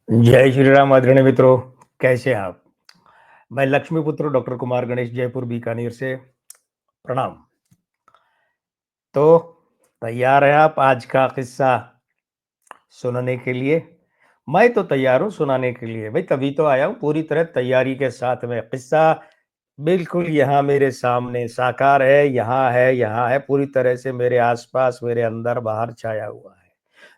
जय श्री राम आदरणीय मित्रों, कैसे हैं आप? मैं लक्ष्मीपुत्र डॉक्टर कुमार गणेश जयपुर बीकानेर से प्रणाम। तो तैयार हैं आप आज का किस्सा सुनने के लिए? मैं तो तैयार हूँ सुनाने के लिए। भाई तभी तो आया हूँ पूरी तरह तैयारी के साथ में। किस्सा बिल्कुल यहाँ मेरे सामने साकार है, यहाँ है, पूरी तरह से मेरे आस-पास, मेरे अंदर-बाहर छाया हुआ है।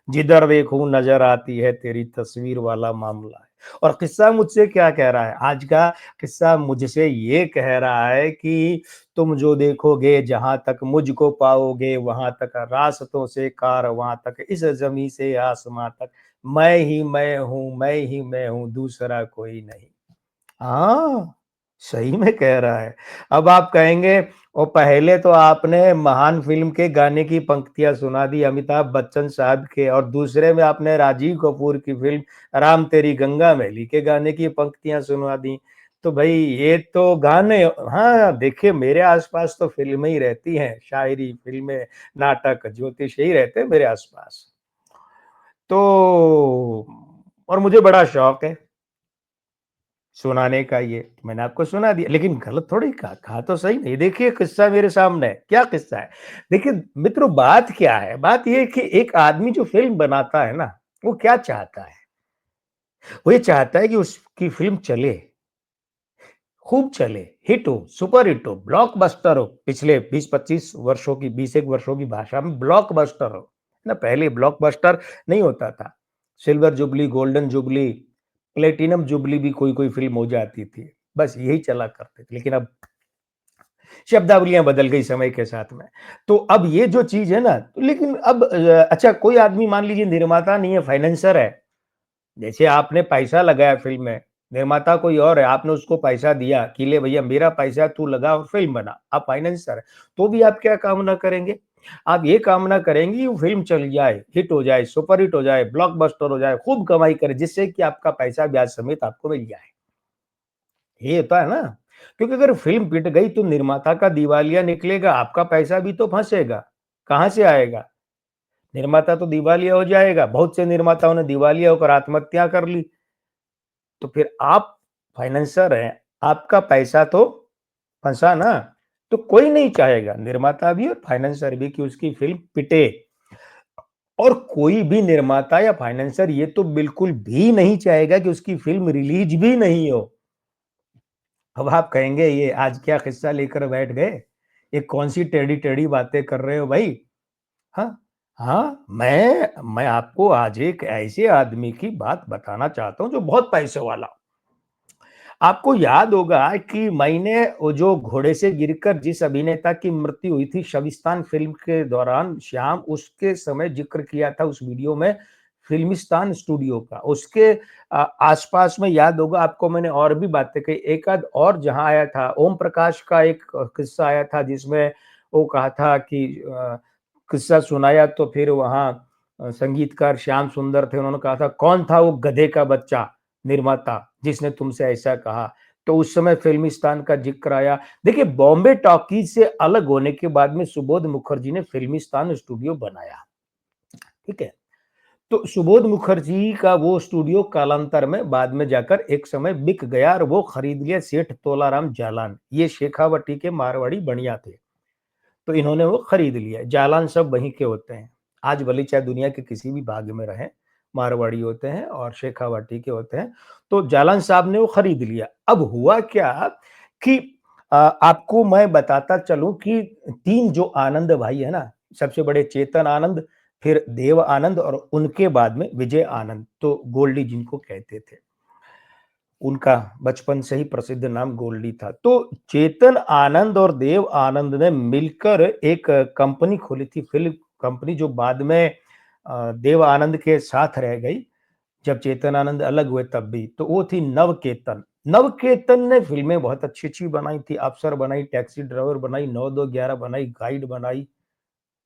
जिधर देखूँ नज़र आती है तेरी तस्वीर वाला मामला है। और किस्सा मुझसे क्या कह रहा है? आज का किस्सा मुझसे ये कह रहा है कि तुम जो देखोगे, जहाँ तक मुझको पाओगे, वहाँ तक रास्तों से कारवां तक, इस ज़मीं से आसमां तक, मैं ही मैं हूँ, दूसरा कोई नहीं। हाँ, सही में कह रहा है। अब आप कहेंगे और पहले तो आपने महान फ़िल्म के गाने की पंक्तियाँ सुना दी अमिताभ बच्चन साहब के और दूसरे में आपने राजीव कपूर की फ़िल्म राम तेरी गंगा मैली के गाने की पंक्तियाँ सुनवा दी। तो भई ये तो गाने हाँ, देखिए मेरे आस-पास तो फ़िल्में ही रहती हैं, शायरी, फ़िल्में, नाटक, ज्योतिष यही रहते हैं मेरे आस-पास। तो और मुझे बड़ा शौक है। सुनाने का ये, मैंने आपको सुना दिया, लेकिन गलत थोड़ी कहा, कहा तो सही नहीं। देखिए किस्सा मेरे सामने है, क्या किस्सा है? देखिए मित्रों बात क्या है? बात ये है कि एक आदमी जो फ़िल्म बनाता है ना, वो क्या चाहता है? वो ये चाहता है कि उसकी फ़िल्म चले, खूब चले, हिट हो, सुपर हिट हो, ब्लॉकबस्टर हो। पिछले 20-25 वर्षों की 20 एक वर्षों की भाषा में ब्लॉकबस्टर हो। ना पहले ब्लॉकबस्टर नहीं होता था। Silver jubilee, golden jubilee, platinum jubilee भी कोई-कोई फ़िल्म हो जाती थी। बस यही चला करते थे। लेकिन अब शब्दावलियाँ बदल गई समय के साथ में। तो अब ये जो चीज़ है ना, तो लेकिन अब अच्छा कोई आदमी मान लीजिए निर्माता नहीं है, फाइनेंसर है। जैसे आपने पैसा लगाया फ़िल्म में, निर्माता कोई और है, आपने उसको पैसा दिया कि ले भैया मेरा पैसा तू लगा और फ़िल्म बना। आप फाइनेंसर हैं, तो भी आप क्या कामना करेंगे? आप ये कामना करेंगे कि वो फ़िल्म चल जाए, हिट हो जाए, सुपर हिट हो जाए, ब्लॉकबस्टर हो जाए, खूब कमाई करे जिससे कि आपका पैसा ब्याज समेत आपको मिल जाए। ये होता है ना, क्योंकि अगर फ़िल्म पिट गई तो निर्माता का दिवालिया निकलेगा, आपका पैसा भी तो फँसेगा। कहाँ से आएगा? निर्माता तो दिवालिया हो जाएगा। बहुत से निर्माताओं ने दिवालिया होकर आत्महत्या कर ली। तो फिर आप फाइनेंसर हैं, आपका पैसा तो फँसा ना, तो कोई नहीं चाहेगा, निर्माता भी और फाइनेंसर भी कि उसकी फ़िल्म पिटे और कोई भी निर्माता या फाइनेंसर ये तो बिल्कुल भी नहीं चाहेगा कि उसकी फ़िल्म रिलीज़ भी नहीं हो। अब आप कहेंगे ये आज क्या किस्सा लेकर बैठ गए? ये कौन-सी टेढ़ी-टेढ़ी बातें कर रहे हो भई? हाँ, हाँ, मैं आपको आज एक ऐसे आदमी की बात बताना चाहता हूँ जो बहुत पैसे वाला हो। आपको याद होगा कि मैंने वो जो घोड़े से गिरकर जिस अभिनेता की मृत्यु हुई थी शविस्तान फ़िल्म के दौरान श्याम उसके समय ज़िक्र किया था उस वीडियो में फ़िल्मिस्तान स्टूडियो का। उसके आस-पास में याद होगा आपको मैंने और भी बातें कही। एक आध और जहाँ आया था ओम प्रकाश का एक किस्सा आया था जिसमें वो कहा था कि किस्सा सुनाया तो फिर वहाँ संगीतकार श्याम सुंदर थे उन्होंने कहा था, "कौन था वो गधे का बच्चा?" निर्माता जिसने तुमसे ऐसा कहा। तो उस समय फ़िल्मिस्तान का ज़िक्र आया। देखिए बॉम्बे टॉकीज़ से अलग होने के बाद में सुबोध मुखर्जी ने फ़िल्मिस्तान स्टूडियो बनाया, ठीक है? तो सुबोध मुखर्जी का वो स्टूडियो कालांतर में बाद में जाकर एक समय बिक गया और वो खरीद लिया सेठ तोलाराम जालान। ये शेखावटी के मारवाड़ी बनिया थे। तो इन्होंने वो खरीद लिया। जालान सब वहीं के होते हैं। आज भले चाहे दुनिया के किसी भी भाग में रहें, मारवाड़ी होते हैं और शेखावाटी के होते हैं। तो जालान साहब ने वो खरीद लिया। अब हुआ क्या कि आपको मैं बताता चलूँ कि 3 जो आनंद भाई है ना, सबसे बड़े चेतन आनंद, फिर देव आनंद और उनके बाद में विजय आनंद, तो गोल्डी जिनको कहते थे। उनका बचपन से ही प्रसिद्ध नाम गोल्डी था। तो चेतन आनंद और देव आनंद ने मिलकर एक कंपनी खोली थी, फ़िल्म कंपनी जो बाद में देव आनंद के साथ रह गई। जब चेतन आनंद अलग हुए तब भी, तो वो थी नवकेतन। नवकेतन ने फ़िल्में बहुत अच्छी-अच्छी बनाई थी, अफ़सर बनाई, टैक्सी ड्राइवर बनाई, 9-2-11 बनाई, गाइड बनाई,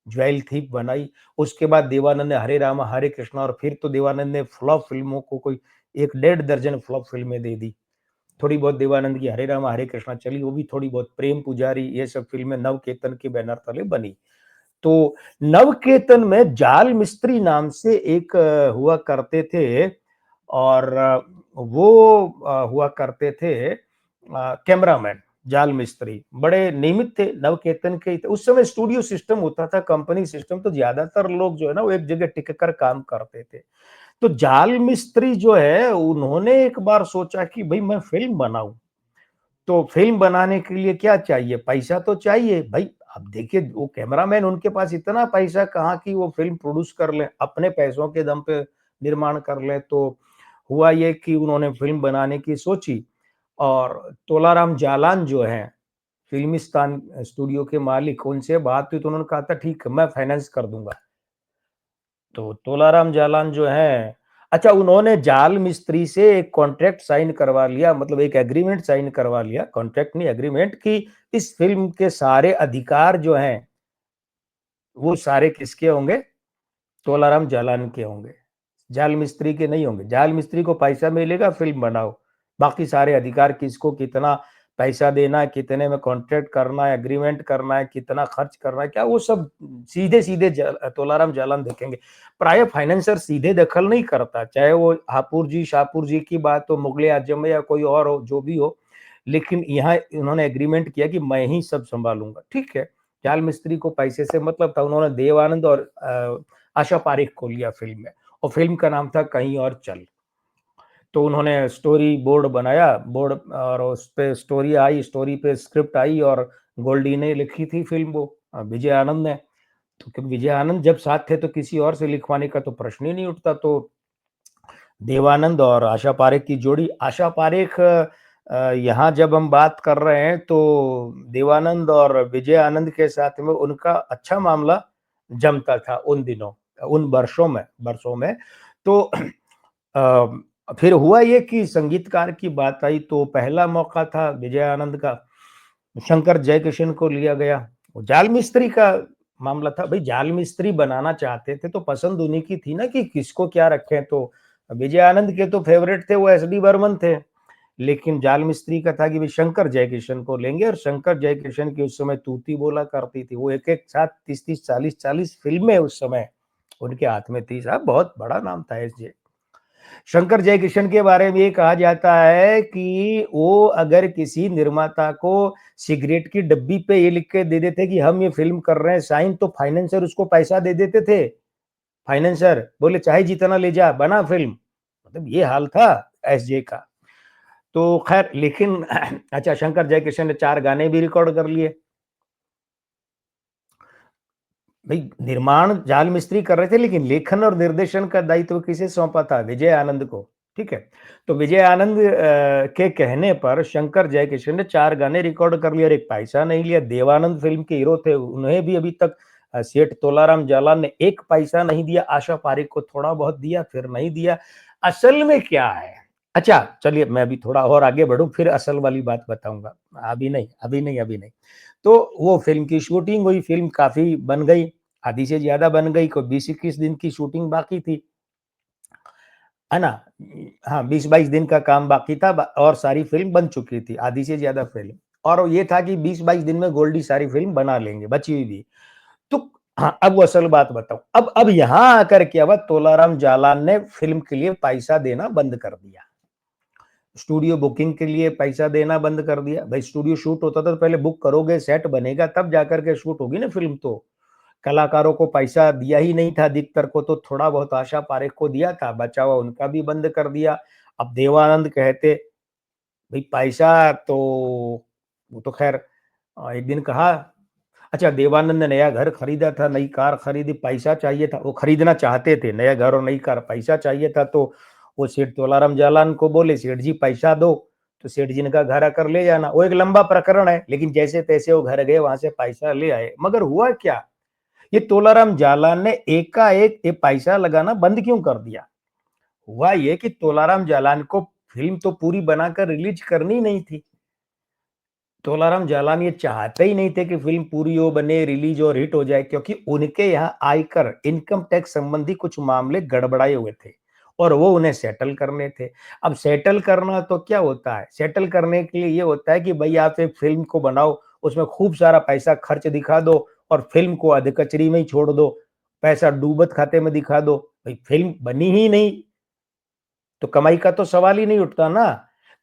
ज्वेल थीप बनाई। उसके बाद देवानंद ने हरे रामा हरे कृष्णा और फिर तो देवानंद ने फ्लॉप फ़िल्मों को कोई 1 डेढ़ दर्जन फ्लॉप फ़िल्में दे दी। थोड़ी बहुत देवानंद की हरे रामा हरे कृष्णा चली, वो भी थोड़ी बहुत प्रेम पुजारी ये सब फ़िल्में नवकेतन के बैनर तले बनी। तो नवकेतन में जाल मिस्त्री नाम से एक हुआ करते थे और वो हुआ करते थे कैमरामैन, जाल मिस्त्री, बड़े नियमित थे, नवकेतन के ही थे। उस समय स्टूडियो सिस्टम होता था, कंपनी सिस्टम, तो ज़्यादातर लोग जो है ना, वो एक जगह टिक कर काम करते थे। तो जाल मिस्त्री जो है, उन्होंने एक बार सोचा कि भई मैं फ़िल्म बनाऊँ। तो फ़िल्म बनाने के लिए क्या चाहिए? पैसा तो चाहिए। भई अब देखिए, वो कैमरामैन, उनके पास इतना पैसा कहाँ कि वो फ़िल्म प्रोड्यूस कर लें, अपने पैसों के दम पे निर्माण कर लें। तो हुआ ये कि उन्होंने फ़िल्म बनाने की सोची और तोलाराम जालान जो हैं, फ़िल्मिस्तान स्टूडियो के मालिक, उनसे बात हुई तो उन्होंने कहा था ठीक है, मैं फाइनेंस कर दूँगा। तो तोलाराम जालान जो हैं, अच्छा, उन्होंने जाल मिस्त्री से एक कॉन्ट्रैक्ट साइन करवा लिया, मतलब एक एग्रीमेंट साइन करवा लिया, कॉन्ट्रैक्ट नहीं एग्रीमेंट, कि इस फ़िल्म के सारे अधिकार जो हैं, वो सारे किसके होंगे? तोलाराम जालान के होंगे। जाल मिस्त्री के नहीं होंगे। जाल मिस्त्री को पैसा मिलेगा, फ़िल्म बनाओ। बाकी सारे अधिकार किसको कितना पैसा देना है, कितने में कॉन्ट्रैक्ट करना है, एग्रीमेंट करना है, कितना खर्च करना है, क्या वो सब सीधे-सीधे तोलाराम जालान देखेंगे। प्रायः फाइनेंसर सीधे दखल नहीं करता, चाहे वो हापुर जी, शाहपुर जी की बात हो, मुगले आजम में, या कोई और हो, जो भी हो। लेकिन यहाँ उन्होंने एग्रीमेंट किया कि मैं ही सब सँभालूँगा। ठीक है, जाल मिस्त्री को पैसे से मतलब था, उन्होंने देव आनंद और आशा पारेख को लिया फ़िल्म में, और फ़िल्म का नाम था कहीं और चल। तो उन्होंने स्टोरी बोर्ड बनाया, बोर्ड, और उसपे स्टोरी आई, स्टोरी पे स्क्रिप्ट आई, और गोल्डी ने लिखी थी फ़िल्म वो, विजय आनंद ने। तो क्योंकि विजय आनंद जब साथ थे तो किसी और से लिखवाने का तो प्रश्न ही नहीं उठता। तो देवानंद और आशा पारेख की जोड़ी, आशा पारेख, यहाँ जब हम बात कर रहे हैं तो देवानंद और विजय आनंद के साथ में उनका अच्छा मामला जमता था उन दिनों, उन वर्षों में। तो फिर हुआ ये कि संगीतकार की बात आई तो पहला मौका था विजय आनंद का, शंकर जयकिशन को लिया गया। वो जाल मिस्त्री का मामला था, भई जाल मिस्त्री बनाना चाहते थे तो पसंद उन्हीं की थी ना कि किसको क्या रखें। तो विजय आनंद के तो फेवरेट थे, वो एसडी बर्मन थे। लेकिन जाल मिस्त्री का था कि भई शंकर जयकिशन को लेंगे, और शंकर जयकिशन की उस समय तूती बोला करती थी। वो एक-एक साथ 30-30, 40-40 फ़िल्में उस समय उनके हाथ में थी साहब, बहुत बड़ा नाम था एसजे। शंकर जयकिशन के बारे में ये कहा जाता है कि वो अगर किसी निर्माता को सिगरेट की डब्बी पे ये लिख के दे देते कि हम ये फ़िल्म कर रहे हैं साइन, तो फाइनेंसर उसको पैसा दे देते थे। फाइनेंसर बोले चाहे जितना ले जा, बना फ़िल्म। मतलब ये हाल था एसजे का। तो ख़ैर, लेकिन अच्छा, शंकर जयकिशन ने 4 गाने भी रिकॉर्ड कर लिए। भई निर्माण जाल मिस्त्री कर रहे थे, लेकिन लेखन और निर्देशन का दायित्व किसे सौंपा था? विजय आनंद को, ठीक है? तो विजय आनंद के कहने पर शंकर जयकिशन ने 4 गाने रिकॉर्ड कर लिए और एक पैसा नहीं लिया। देवानंद फ़िल्म के हीरो थे, उन्हें भी अभी तक सेठ तोलाराम जालान ने एक पैसा नहीं दिया। आशा पारेख को थोड़ा बहुत दिया, फिर नहीं दिया। असल में क्या है? अच्छा, चलिए मैं अभी थोड़ा और आगे बढ़ूँ, फिर असल वाली बात बताऊँगा। अभी नहीं, अभी नहीं, अभी नहीं। तो वो फ़िल्म की शूटिंग हुई, फ़िल्म काफ़ी बन गई, आधी से ज़्यादा बन गई, कोई 20-21 दिन की शूटिंग बाकी थी, है ना? हाँ, 20-22 दिन का काम बाकी था, ब और सारी फ़िल्म बन चुकी थी, आधी से ज़्यादा फ़िल्म। और ये था कि 20-22 दिन में गोल्डी सारी फ़िल्म बना लेंगे, बची हुई भी। तो हाँ, अब वो असल बात बताऊँ। अब यहाँ आकर क्या हुआ, तोलाराम जालान ने फ़िल्म के लिए पैसा देना बंद कर दिया। स्टूडियो बुकिंग के लिए पैसा देना बंद कर दिया। भाई स्टूडियो शूट होता था तो पहले बुक करोगे, सेट बनेगा, तब जाकर के शूट होगी ना फ़िल्म तो। कलाकारों को पैसा दिया ही नहीं था, अधिकतर को तो थोड़ा बहुत आशा पारेख को दिया था, बचा हुआ उनका भी बंद कर दिया। अब देवानंद कहते, भई पैसा तो, वो तो ख़ैर एक दिन कहा, अच्छा, देवानंद ने नया घर खरीदा था, नई कार खरीदी, पैसा चाहिए था, वो खरीदना चाहते थे, नया घर और नई कार, पैसा चाहिए था। तो वो सेठ तोलाराम जालान को बोले, सेठ जी पैसा दो। तो सेठ जी ने कहा घर आकर ले जाना। वो एक लंबा प्रकरण है, लेकिन जैसे-तैसे वो घर गए, वहाँ से पैसा ले आए। मगर हुआ क्या? ये तोलाराम जालान ने एकाएक ये पैसा लगाना बंद क्यों कर दिया? हुआ ये कि तोलाराम जालान को फ़िल्म तो पूरी बनाकर रिलीज़ करनी नहीं थी। तोलाराम जालान ये चाहते ही नहीं थे कि फ़िल्म पूरी हो, बने, रिलीज़ और हिट हो जाए, क्योंकि उनके यहाँ आयकर, इनकम टैक्स संबंधी कुछ मामले गड़बड़ाए हुए थे और वो उन्हें सेटल करने थे। अब सेटल करना तो क्या होता है? सेटल करने के लिए ये होता है कि भई आप एक फ़िल्म को बनाओ, उसमें खूब सारा पैसा खर्च दिखा दो और फ़िल्म को अधकचरी में ही छोड़ दो, पैसा डूबत खाते में दिखा दो। भई फ़िल्म बनी ही नहीं, तो कमाई का तो सवाल ही नहीं उठता ना।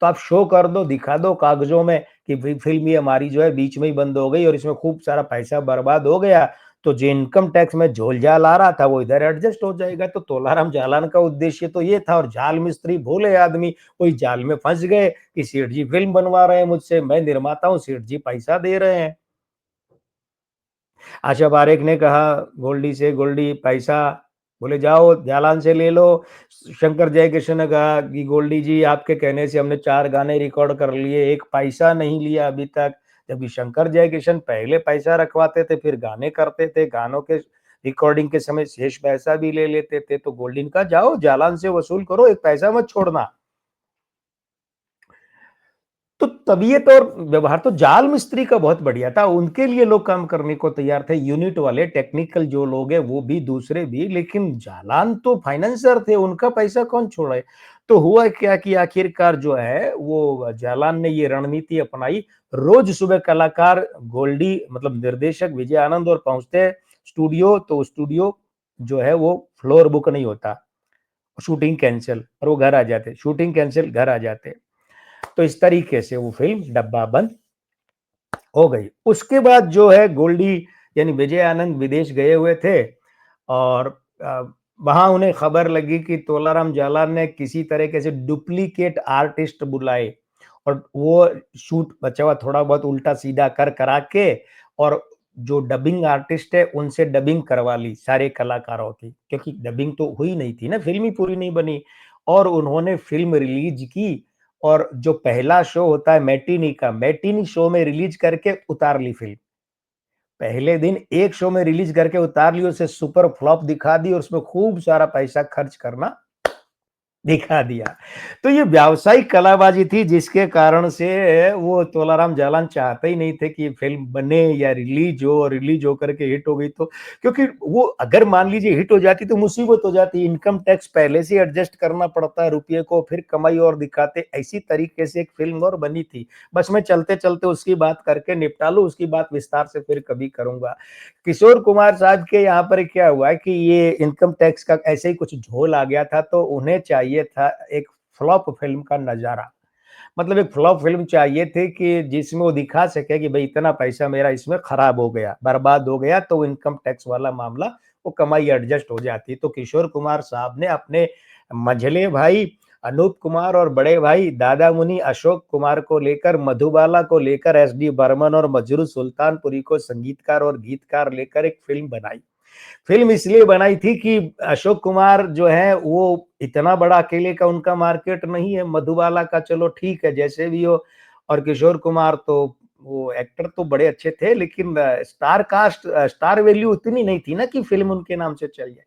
तो आप शो कर दो, दिखा दो कागज़ों में कि भई फ़िल्म ये हमारी जो है बीच में ही बंद हो गई और इसमें खूब सारा पैसा बर्बाद हो गया, तो जो इनकम टैक्स में झोल-झाल आ रहा था वो इधर एडजस्ट हो जाएगा। तो तोलाराम जालान का उद्देश्य तो ये था और जाल मिस्त्री भोले आदमी वही जाल में फँस गए कि सेठ जी फ़िल्म बनवा रहे हैं मुझसे, मैं निर्माता हूँ, सेठ जी पैसा दे रहे हैं। आशा पारेख ने कहा गोल्डी से, गोल्डी पैसा, बोले जाओ जालान से ले लो। शंकर जयकिशन ने कहा कि गोल्डी जी आपके कहने से हमने 4 गाने रिकॉर्ड कर लिए, 1 पैसा नहीं लिया अभी तक। जबकि शंकर जयकिशन पहले पैसा रखवाते थे, फिर गाने करते थे, गानों के रिकॉर्डिंग के समय शेष पैसा भी ले लेते थे। तो गोल्डी ने कहा जाओ जालान से वसूल करो, 1 पैसा मत छोड़ना। तो तबीयत और व्यवहार तो जाल मिस्त्री का बहुत बढ़िया था, उनके लिए लोग काम करने को तैयार थे, यूनिट वाले, टेक्निकल जो लोग हैं वो भी, दूसरे भी, लेकिन जालान तो फाइनेंसर थे, उनका पैसा कौन छोड़े? तो हुआ क्या कि आखिरकार जो है वो जालान ने ये रणनीति अपनाई, रोज सुबह कलाकार गोल्डी मतलब निर्देशक विजय आनंद और पहुँचते स्टूडियो, तो स्टूडियो जो है वो फ्लोर बुक नहीं होता, शूटिंग कैंसल और वो घर आ जाते, शूटिंग कैंसल, घर आ जाते। तो इस तरीके से वो फ़िल्म डब्बा बंद हो गई। उसके बाद जो है गोल्डी यानी विजय आनंद विदेश गए हुए थे और वहाँ उन्हें खबर लगी कि तोलाराम जालान ने किसी तरीके से डुप्लीकेट आर्टिस्ट बुलाए और वो शूट बचा हुआ थोड़ा बहुत उल्टा-सीधा कर करा के और जो डबिंग आर्टिस्ट है उनसे डबिंग करवा ली सारे कलाकारों की, क्योंकि डबिंग तो हुई नहीं थी ना, फ़िल्म ही पूरी नहीं बनी और उन्होंने फ़िल्म रिलीज़ की और जो पहला शो होता है मैटिनी का, मैटिनी शो में रिलीज़ करके उतार ली फ़िल्म। पहले दिन एक शो में रिलीज़ करके उतार ली, उसे सुपर फ्लॉप दिखा दी और उसमें खूब सारा पैसा खर्च करना दिखा दिया। तो ये व्यावसायिक कलाबाज़ी थी जिसके कारण से वो तोलाराम जालान चाहते ही नहीं थे कि फ़िल्म बने या रिलीज़ हो और रिलीज़ होकर के हिट हो गई तो क्योंकि वो अगर मान लीजिए हिट हो जाती तो मुसीबत हो जाती, इनकम टैक्स पहले से एडजस्ट करना पड़ता है रुपये को, फिर कमाई और दिखाते, ऐसी तरीके से एक फ़िल्म और बनी थी। बस मैं चलते-चलते उसकी बात करके निपटा लूँ, उसकी बात विस्तार से फिर कभी करूँगा। किशोर कुमार साहब के यहाँ पर क्या हुआ कि ये इनकम टैक्स का ऐसे ही कुछ झोल आ गया था, तो उन्हें चाहिए था एक फ्लॉप फ़िल्म का नज़ारा। मतलब एक फ्लॉप फ़िल्म चाहिए थी कि जिसमें वो दिखा सके कि भई इतना पैसा मेरा इसमें खराब हो गया, बर्बाद हो गया, तो इनकम टैक्स वाला मामला, वो कमाई एडजस्ट हो जाती। तो किशोर कुमार साहब ने अपने मंझले भाई अनूप कुमार और बड़े भाई दादा मुनि अशोक कुमार को लेकर, मधुबाला को लेकर, एसडी बर्मन और मजरू सुल्तानपुरी को संगीतकार और गीतकार लेकर एक फ़िल्म बनाई। फ़िल्म इसलिए बनाई थी कि अशोक कुमार जो है वो इतना बड़ा अकेले का उनका मार्केट नहीं है, मधुबाला का चलो ठीक है जैसे भी हो और किशोर कुमार तो वो एक्टर तो बड़े अच्छे थे लेकिन स्टार कास्ट स्टार वैल्यू उतनी नहीं थी ना कि फ़िल्म उनके नाम से चल जाए।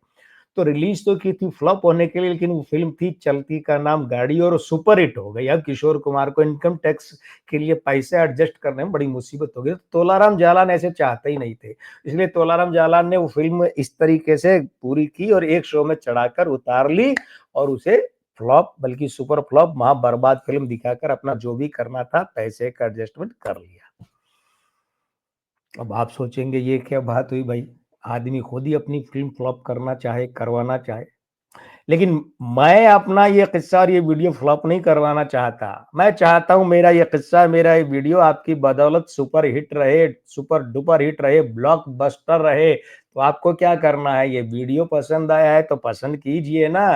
तो रिलीज़ तो की थी फ्लॉप होने के लिए लेकिन वो फ़िल्म थी चलती का नाम गाड़ी और सुपर हिट हो गई। अब किशोर कुमार को इनकम टैक्स के लिए पैसे एडजस्ट करने में बड़ी मुसीबत हो गई। तो तोलाराम जालान ऐसे चाहते ही नहीं थे। इसलिए तोलाराम जालान ने वो फ़िल्म इस तरीके से पूरी की और एक शो में चढ़ाकर उतार ली और उसे फ्लॉप बल्कि सुपर फ्लॉप महा बर्बाद फ़िल्म दिखाकर अपना जो भी करना था पैसे का एडजस्टमेंट कर लिया। अब आप सोचेंगे ये क्या बात हुई भाई? आदमी खुद ही अपनी फ़िल्म फ्लॉप करना चाहे, करवाना चाहे। लेकिन मैं अपना ये किस्सा और ये वीडियो फ्लॉप नहीं करवाना चाहता। मैं चाहता हूँ मेरा ये किस्सा, मेरा ये वीडियो आपकी बदौलत सुपर हिट रहे, सुपर डुपर हिट रहे, ब्लॉकबस्टर रहे। तो आपको क्या करना है, ये वीडियो पसंद आया है तो पसंद कीजिए ना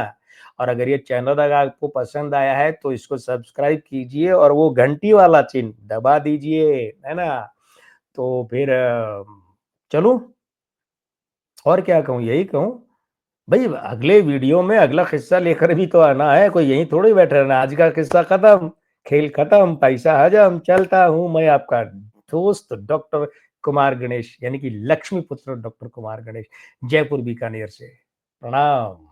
और अगर ये चैनल अगर आपको पसंद आया है तो इसको सब्सक्राइब कीजिए और वो घंटी वाला चिन्ह दबा दीजिए, है ना? तो फिर चलूँ और क्या कहूँ, यही कहूँ भई अगले वीडियो में अगला किस्सा लेकर भी तो आना है, कोई यहीं थोड़ी बैठे रहना। आज का किस्सा खत्म, खेल खत्म, पैसा हजम, चलता हूँ मैं आपका दोस्त डॉक्टर कुमार गणेश यानी कि लक्ष्मीपुत्र डॉक्टर कुमार गणेश, जयपुर बीकानेर से। प्रणाम।